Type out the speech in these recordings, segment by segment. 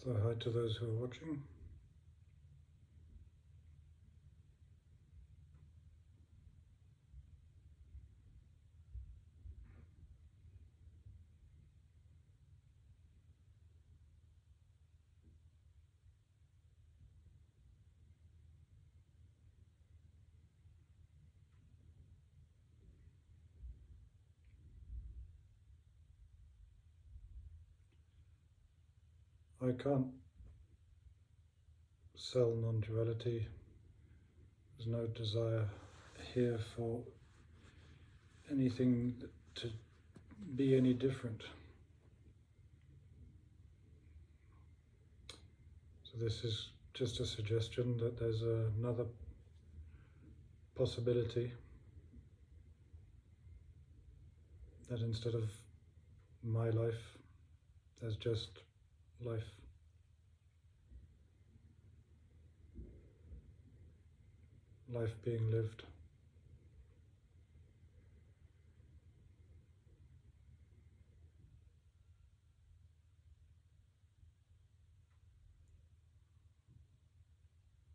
So hi to those who are watching. I can't sell non-duality. There's no desire here for anything to be any different. So this is just a suggestion that there's another possibility, that instead of my life, there's just life. Life being lived.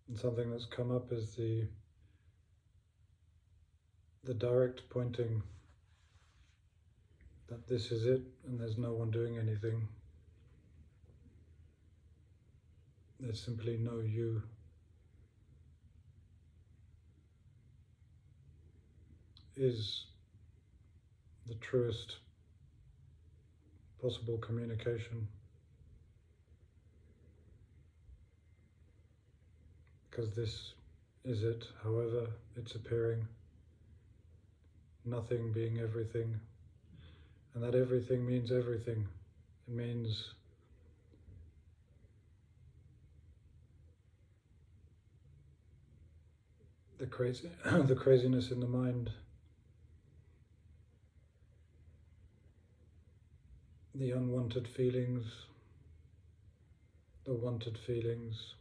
And something that's come up is the direct pointing that this is it and there's no one doing anything. There's simply no you. Is the truest possible communication, because this is it, however it's appearing, nothing being everything, and that everything means everything. It means the craziness in the mind, the unwanted feelings, the wanted feelings,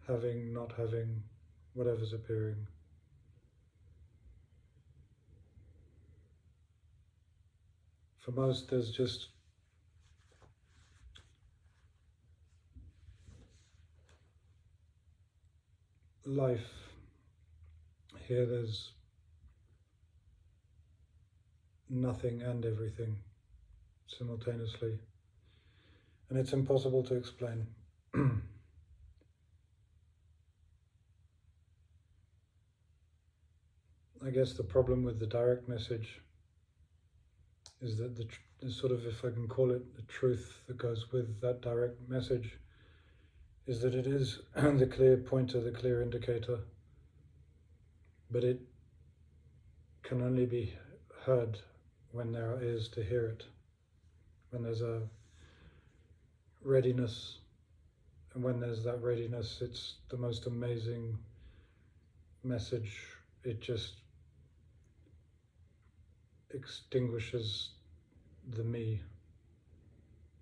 having, not having, whatever's appearing. For most, there's just life. Here there's nothing and everything simultaneously, and it's impossible to explain. I guess the problem with the direct message is that the sort of, if I can call it, the truth that goes with that direct message is that it is the clear pointer, the clear indicator, but it can only be heard when there are ears to hear it, when there's a readiness, and when there's that readiness, it's the most amazing message. It just extinguishes the me.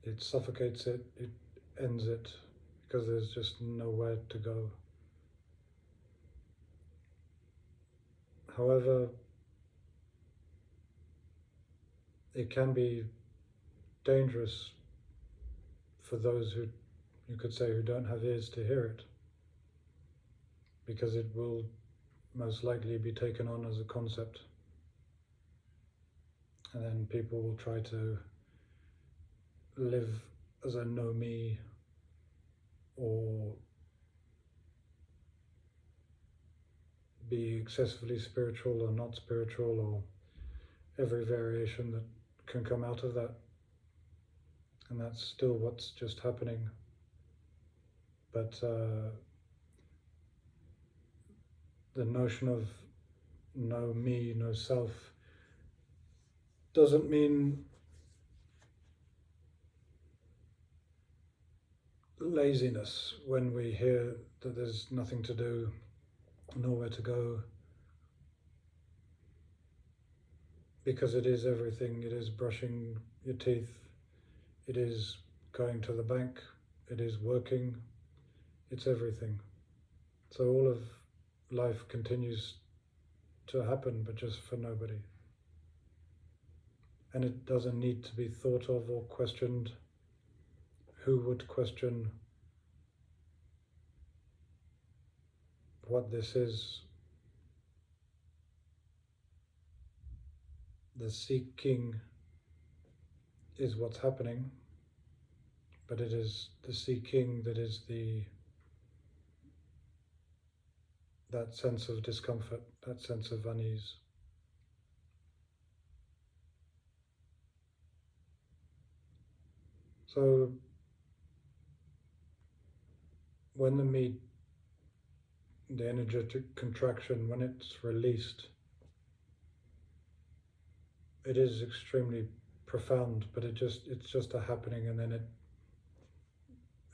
It suffocates it, it ends it, because there's just nowhere to go. However, it can be dangerous for those who, you could say, who don't have ears to hear it, because it will most likely be taken on as a concept, and then people will try to live as a no me, or be excessively spiritual or not spiritual, or every variation that can come out of that. And that's still what's just happening. But the notion of no me, no self, doesn't mean laziness when we hear that there's nothing to do, nowhere to go, because it is everything. It is brushing your teeth, it is going to the bank, it is working, it's everything. So all of life continues to happen, but just for nobody. and it doesn't need to be thought of or questioned. Who would question what this is? The seeking is what's happening, but it is the seeking that is that sense of discomfort, that sense of unease. So when the energetic contraction, when it's released, it is extremely profound, but it's just a happening, and then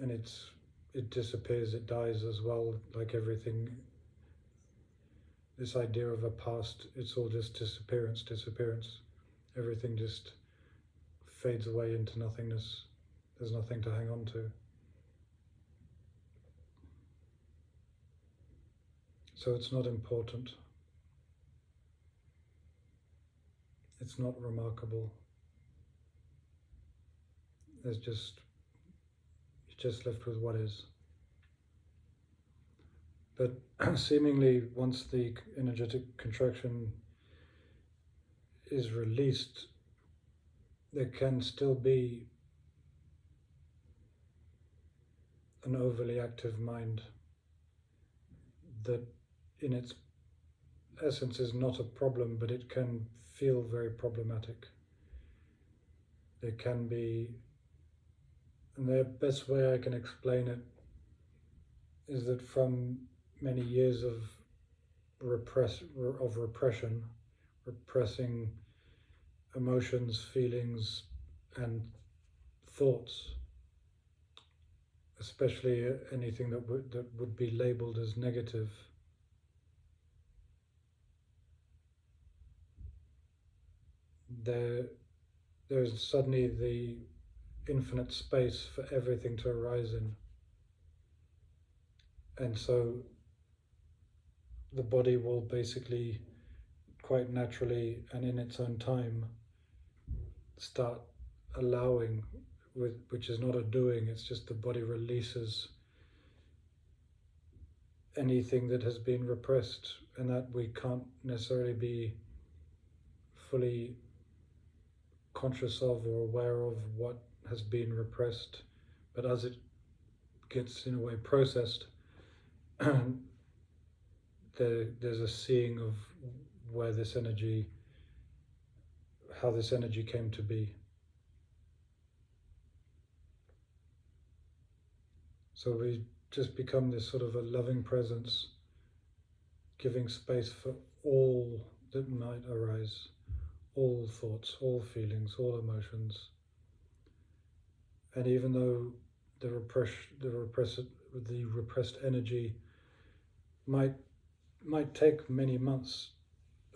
it disappears, it dies as well, like everything. This idea of a past, it's all just disappearance. Everything just fades away into nothingness. There's nothing to hang on to. So it's not important. It's not remarkable. You're just left with what is. But seemingly, once the energetic contraction is released, there can still be an overly active mind that in its essence is not a problem, but it can feel very problematic. There can be, and the best way I can explain it is that from many years of repression, repressing emotions, feelings, and thoughts, especially anything that would be labeled as negative, there's suddenly the infinite space for everything to arise in. And so the body will basically quite naturally and in its own time start allowing, which is not a doing, it's just the body releases anything that has been repressed, and that we can't necessarily be fully conscious of or aware of what has been repressed, but as it gets in a way processed, there's a seeing of where this energy, how this energy came to be. So we just become this sort of a loving presence, giving space for all that might arise, all thoughts, all feelings, all emotions. And even though the repressed energy might take many months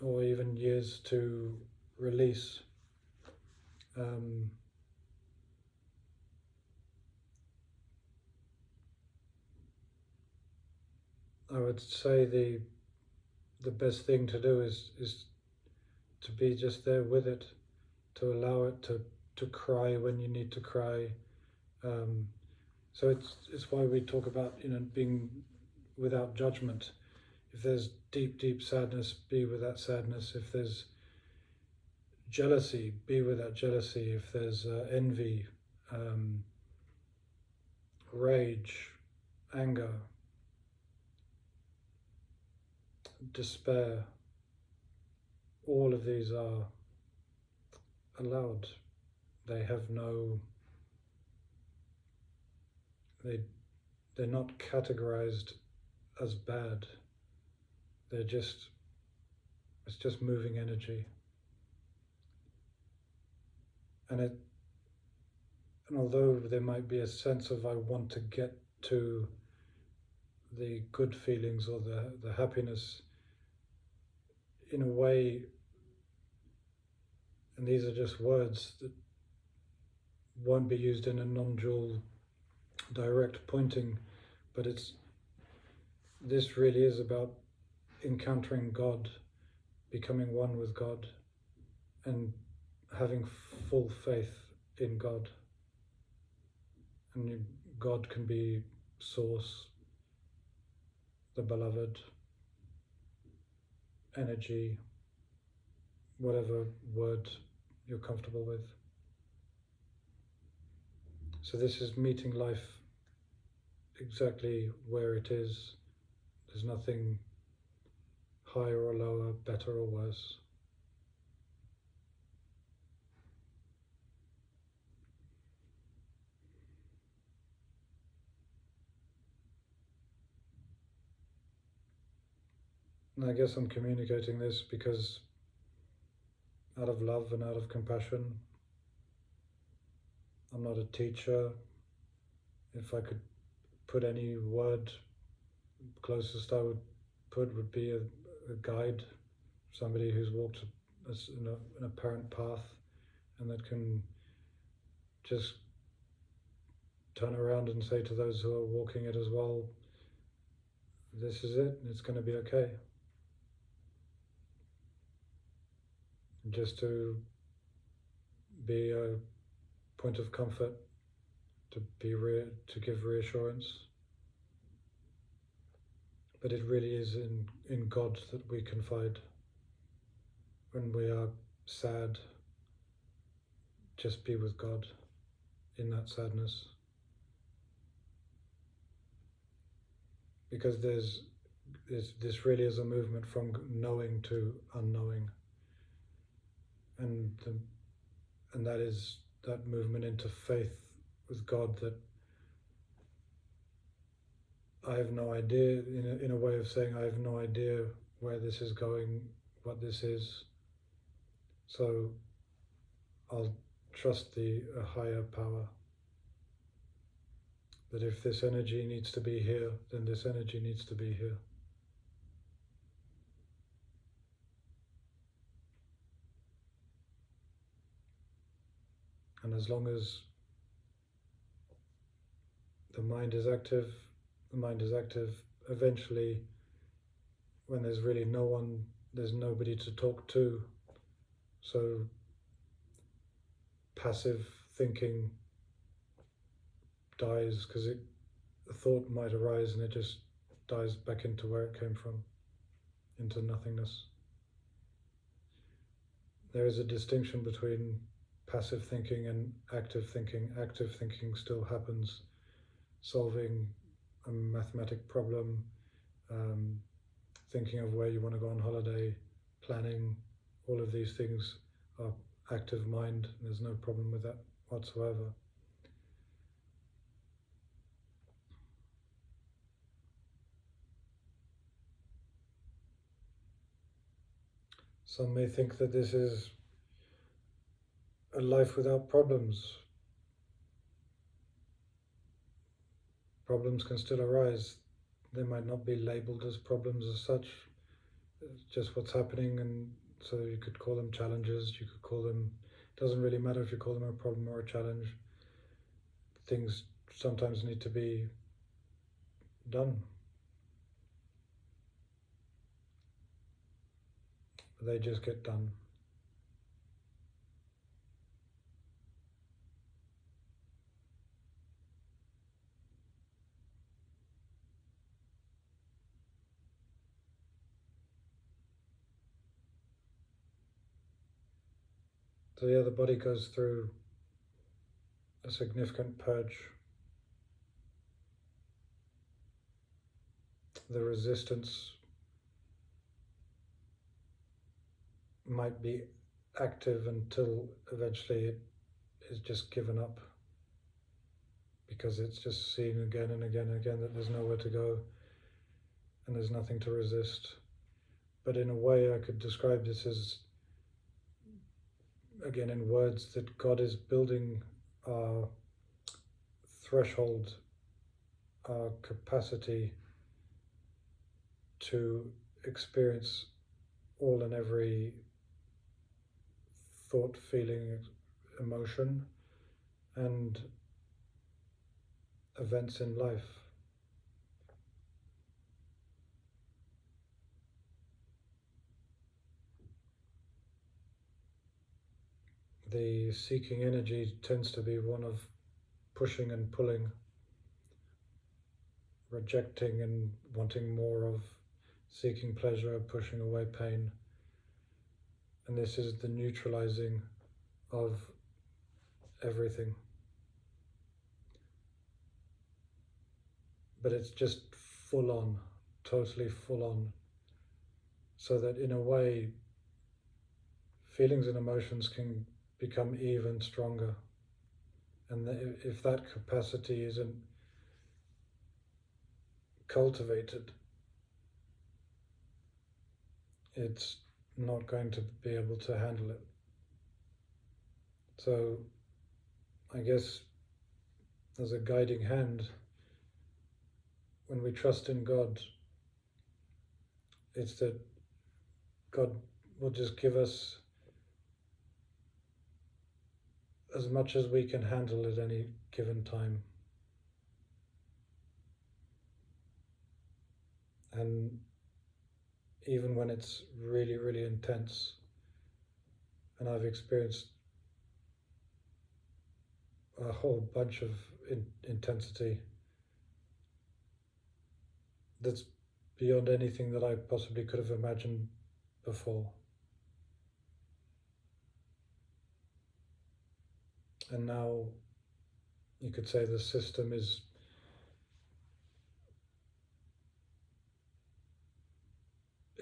or even years to release, I would say the best thing to do is to be just there with it, to allow it to cry when you need to cry. So it's why we talk about being without judgment. If there's deep sadness, be with that sadness. If there's jealousy, be with that jealousy. If there's envy, rage, anger, despair, all of these are allowed. They have no, they're not categorized as bad. It's just moving energy. And although there might be a sense of I want to get to the good feelings or the happiness, in a way, and these are just words that won't be used in a non-dual direct pointing, but this really is about encountering God, becoming one with God, and having full faith in God. And God can be source, the beloved, energy, whatever word you're comfortable with. So this is meeting life exactly where it is. There's nothing higher or lower, better or worse. And I guess I'm communicating this because out of love and out of compassion. I'm not a teacher. If I could put any word, closest I would put would be a guide, somebody who's walked an apparent path and that can just turn around and say to those who are walking it as well, this is it, it's going to be okay. Just to be a point of comfort, to give reassurance. But it really is in God that we confide. When we are sad, just be with God in that sadness. Because this really is a movement from knowing to unknowing. And that is that movement into faith with God, that I have no idea, in a way of saying I have no idea where this is going, what this is. So I'll trust a higher power. That if this energy needs to be here, then this energy needs to be here. And as long as the mind is active, eventually, when there's really no one, there's nobody to talk to. So passive thinking dies, because a thought might arise and it just dies back into where it came from, into nothingness. There is a distinction between passive thinking and active thinking. Active thinking still happens, solving a mathematic problem, thinking of where you want to go on holiday, planning. All of these things are active mind. There's no problem with that whatsoever. Some may think that this is a life without problems. Problems can still arise. They might not be labeled as problems as such. It's just what's happening, and so you could call them challenges, you could call them, it doesn't really matter if you call them a problem or a challenge. Things sometimes need to be done. They just get done. So yeah, the body goes through a significant purge. The resistance might be active until eventually it is just given up, because it's just seen again and again and again that there's nowhere to go and there's nothing to resist. But in a way I could describe this as, again in words, that God is building our threshold, our capacity to experience all and every thought, feeling, emotion, and events in life. the seeking energy tends to be one of pushing and pulling, rejecting and wanting more of, seeking pleasure, pushing away pain. And this is the neutralizing of everything. But it's just full on, totally full on. So that in a way, feelings and emotions can become even stronger. And if that capacity isn't cultivated, it's not going to be able to handle it. So I guess as a guiding hand, when we trust in God, it's that God will just give us as much as we can handle at any given time. And even when it's really, really intense, and I've experienced a whole bunch of intensity that's beyond anything that I possibly could have imagined before. And now you could say the system is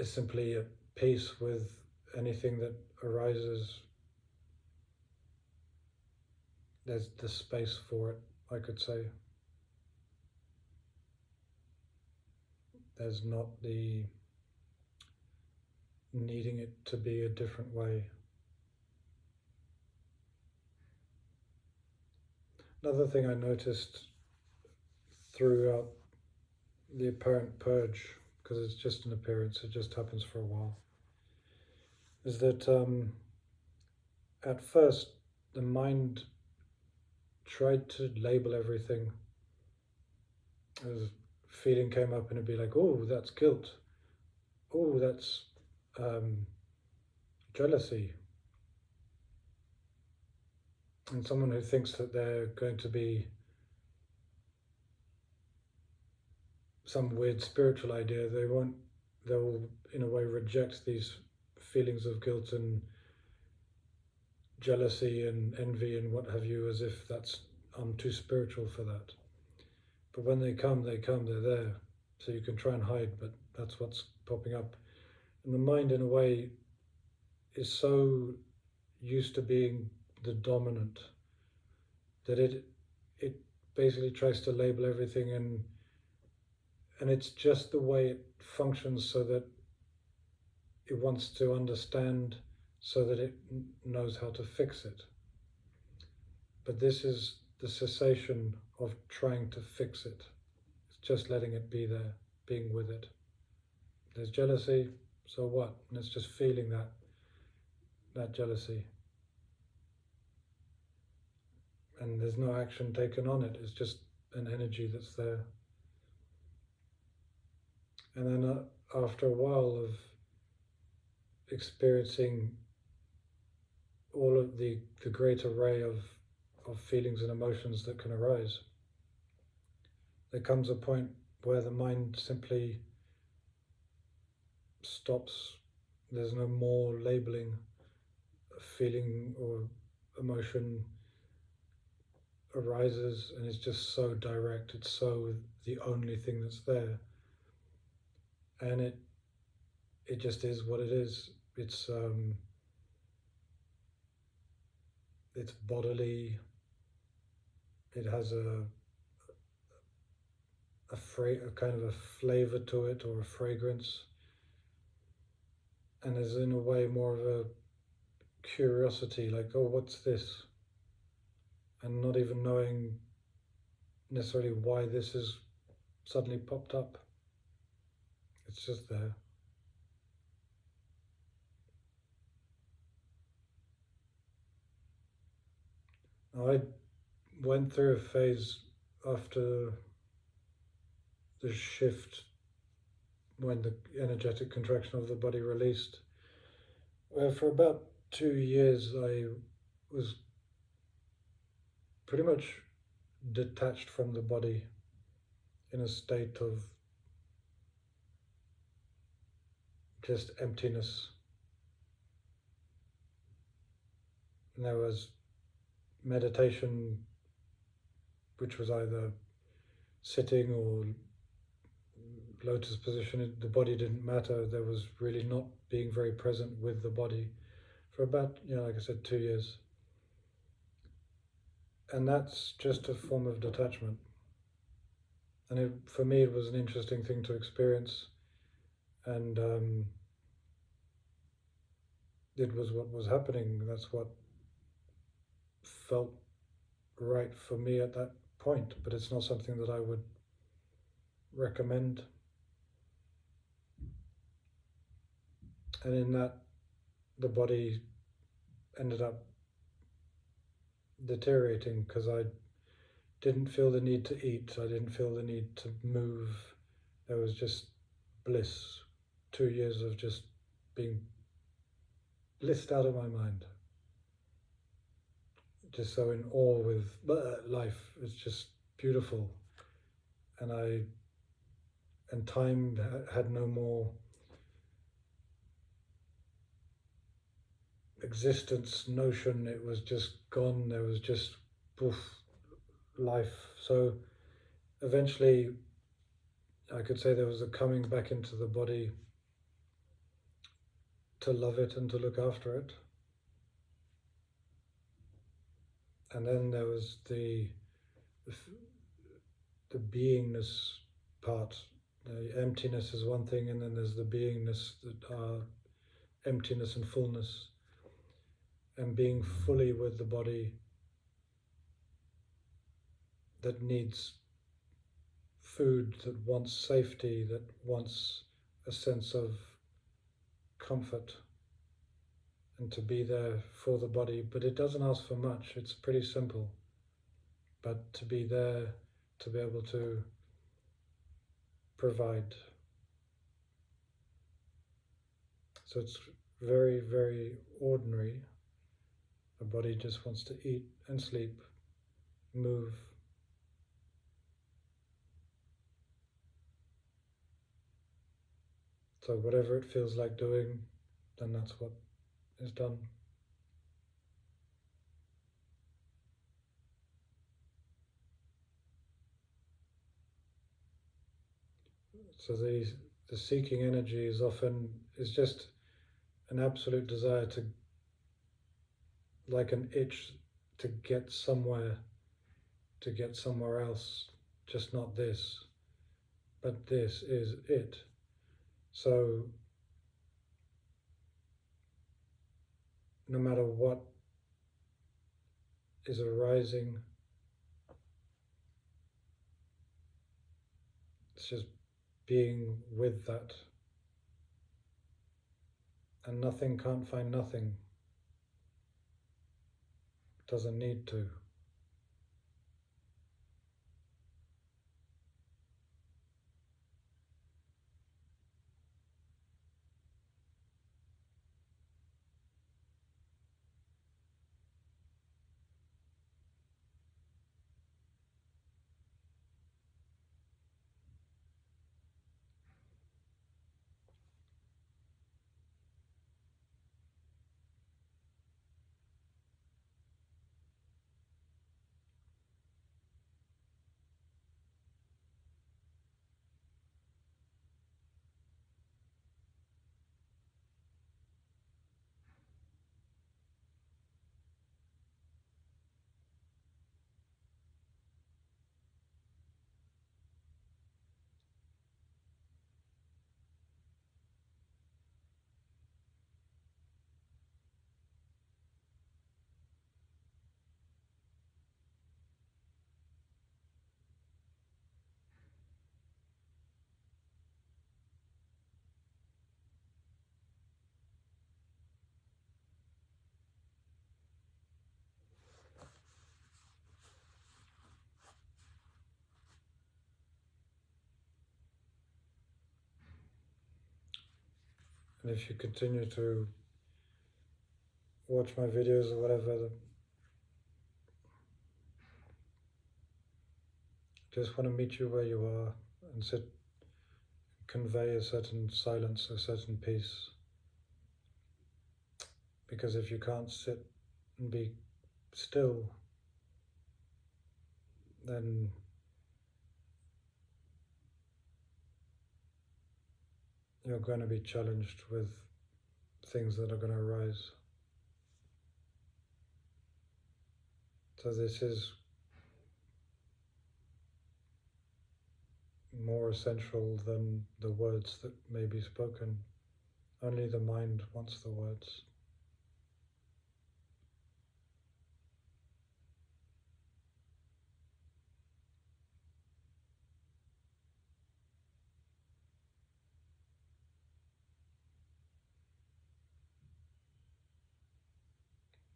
simply at peace with anything that arises. There's the space for it, I could say. There's not the needing it to be a different way. Another thing I noticed throughout the apparent purge, because it's just an appearance, it just happens for a while, is that at first the mind tried to label everything. As a feeling came up and it'd be like, oh, that's guilt. Oh, that's jealousy. And someone who thinks that they're going to be some weird spiritual idea, they'll in a way reject these feelings of guilt and jealousy and envy and what have you, as if that's, I'm too spiritual for that. But when they come, they're there. So you can try and hide, but that's what's popping up. And the mind, in a way, is so used to being the dominant that it basically tries to label everything, and it's just the way it functions, so that it wants to understand, so that it knows how to fix it. But this is the cessation of trying to fix it. It's just letting it be there, being with it. There's jealousy, so what? And it's just feeling that jealousy. And there's no action taken on it, it's just an energy that's there. And then after a while of experiencing all of the great array of feelings and emotions that can arise, there comes a point where the mind simply stops. There's no more labeling. A feeling or emotion arises and it's just so direct, it's so the only thing that's there, and it just is what it is. It's bodily, it has a kind of a flavor to it, or a fragrance, and there's in a way more of a curiosity, like, oh, what's this? And not even knowing necessarily why this has suddenly popped up. It's just there. Now, I went through a phase after the shift, when the energetic contraction of the body released, where for about 2 years I was pretty much detached from the body in a state of just emptiness. And there was meditation, which was either sitting or lotus position. The body didn't matter. There was really not being very present with the body for about, like I said, 2 years. And that's just a form of detachment. And for me, it was an interesting thing to experience. And it was what was happening. That's what felt right for me at that point. But it's not something that I would recommend. And in that, the body ended up deteriorating because I didn't feel the need to eat. I didn't feel the need to move. There was just bliss. 2 years of just being blissed out of my mind. Just so in awe with life. It's just beautiful. And time had no more existence notion. It was just gone. There was just poof, life. So eventually I could say there was a coming back into the body to love it and to look after it. And then there was the beingness part. The emptiness is one thing, and then there's the beingness that are emptiness and fullness. And being fully with the body that needs food, that wants safety, that wants a sense of comfort, and to be there for the body. But it doesn't ask for much. It's pretty simple. But to be there, to be able to provide. So it's very, very ordinary. The body just wants to eat and sleep, move. So whatever it feels like doing, then that's what is done. So the seeking energy is just an absolute desire to, like an itch, to get somewhere else, just not this, but this is it. So no matter what is arising, it's just being with that. And nothing can't find nothing. Doesn't need to. And if you continue to watch my videos or whatever, just want to meet you where you are and convey a certain silence, a certain peace. Because if you can't sit and be still, then you're going to be challenged with things that are going to arise. So this is more essential than the words that may be spoken. Only the mind wants the words.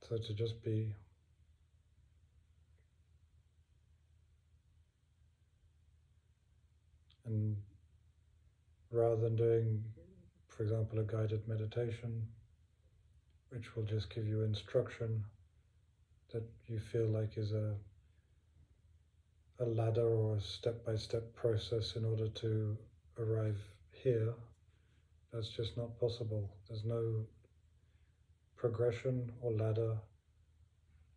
So to just be, and rather than doing, for example, a guided meditation, which will just give you instruction that you feel like is a ladder or a step-by-step process in order to arrive here, that's just not possible. There's no progression or ladder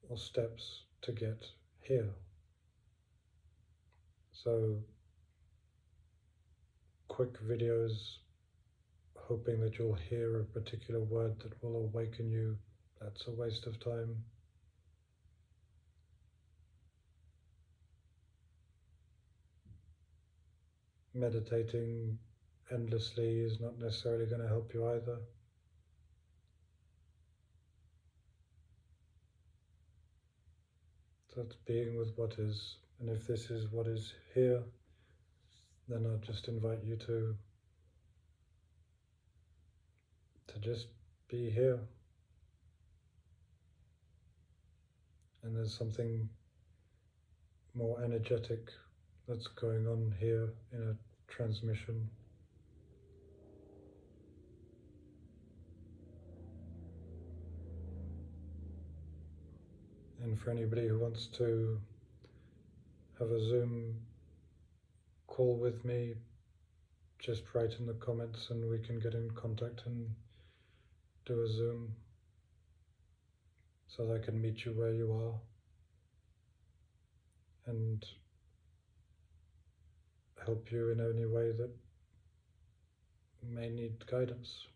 or steps to get here. So quick videos hoping that you'll hear a particular word that will awaken you, that's a waste of time. Meditating endlessly is not necessarily going to help you either. So it's being with what is, and if this is what is here, then I'll just invite you to just be here. And there's something more energetic that's going on here in a transmission. And for anybody who wants to have a Zoom call with me, just write in the comments and we can get in contact and do a Zoom so that I can meet you where you are and help you in any way that may need guidance.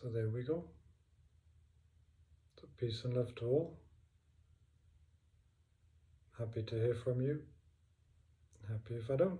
So there we go. So peace and love to all. Happy to hear from you. Happy if I don't.